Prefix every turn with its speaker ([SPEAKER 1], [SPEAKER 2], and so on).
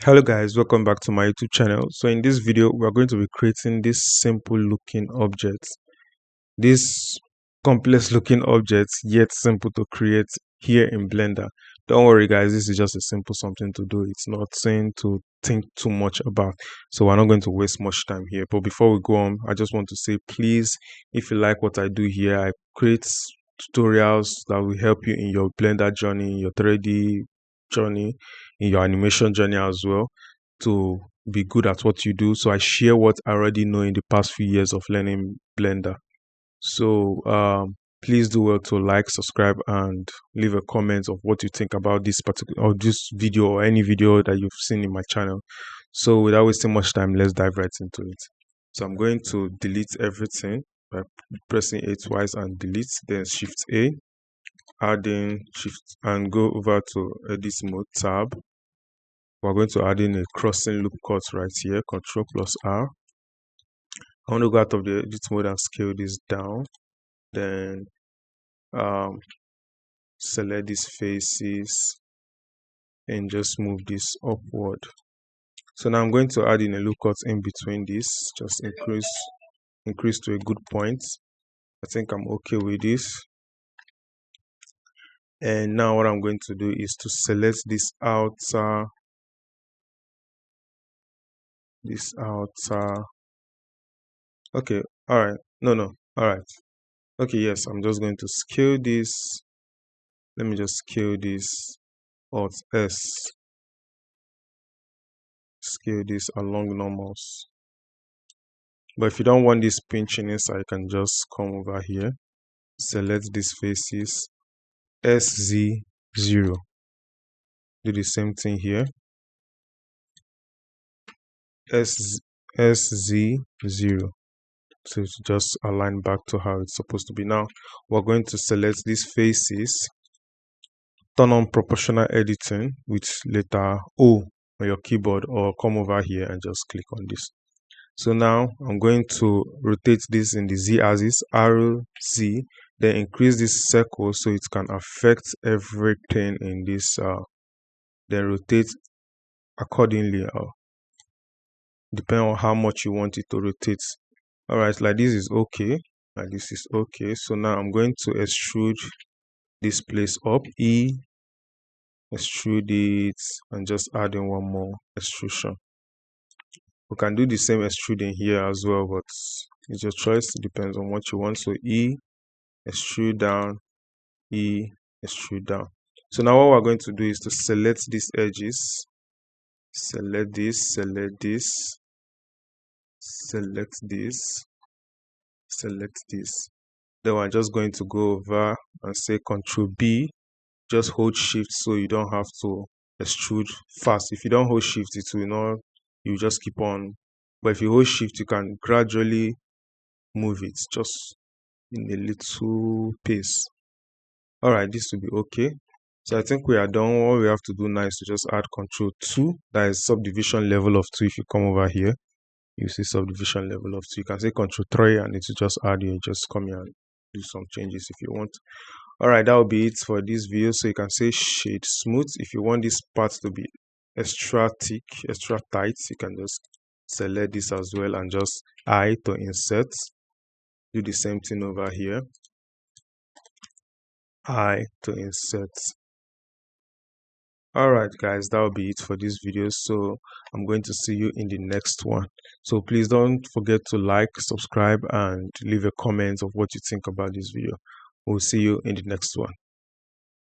[SPEAKER 1] Hello guys, welcome back to my YouTube channel. So in this video we are going to be creating this simple looking object, this complex looking object yet simple to create here in Blender. Don't worry guys, this is just a simple something to do. It's not saying to think too much about, so we're not going to waste much time here. But before we go on, I just want to say, please, if you like what I do here, I create tutorials that will help you in your Blender journey, your 3D journey, in your animation journey as well, to be good at what you do. So I share what I already know in the past few years of learning Blender. So please do well to like, subscribe, and leave a comment of what you think about this particular or this video or any video that you've seen in my channel. So without wasting much time, let's dive right into it. So I'm going to delete everything by pressing A twice and delete, then Shift A, add in Shift and go over to Edit Mode tab. We're going to add in a crossing loop cut right here, Ctrl plus R. I want to go out of the edit mode and scale this down. Then select these faces and just move this upward. So now I'm going to add in a loop cut in between this, just increase to a good point. I think I'm okay with this. And now what I'm going to do is to select this outer okay, all right, no, all right, okay, yes, I'm just going to scale this. Let me just scale this, Alt S, scale this along normals. But if you don't want this pinching inside, you can just come over here, select these faces, SZ0, do the same thing here, SZ0, so it's just align back to how it's supposed to be. Now we're going to select these faces, turn on proportional editing with letter O on your keyboard, or come over here and just click on this. So now I'm going to rotate this in the Z axis, arrow Z, then increase this circle so it can affect everything in this, then rotate accordingly, depending on how much you want it to rotate. All right, like this is okay, like this is okay. So now I'm going to extrude this place up, E, extrude it, and just add in one more extrusion. We can do the same extruding here as well, but it's your choice. It depends on what you want. So E, extrude down, E, extrude down. So now what we're going to do is to select these edges, select this, select this, select this, select this. Then we're just going to go over and say Control B. Just hold Shift so you don't have to extrude fast. If you don't hold Shift, it will not, you just keep on. But if you hold Shift, you can gradually move it just in a little pace. All right, this will be okay. So I think we are done. All we have to do now is to just add Control 2, that is subdivision level of 2. If you come over here, you see subdivision level of 2. You can say Control 3 and it will just add you. Just come here and do some changes if you want. All right, that will be it for this video. So you can say shade smooth. If you want this part to be extra thick, extra tight, you can just select this as well and just I to insert. Do the same thing over here, I to insert. All right guys, that will be it for this video. So I'm going to see you in the next one. So please don't forget to like, subscribe, and leave a comment of what you think about this video. We'll see you in the next one.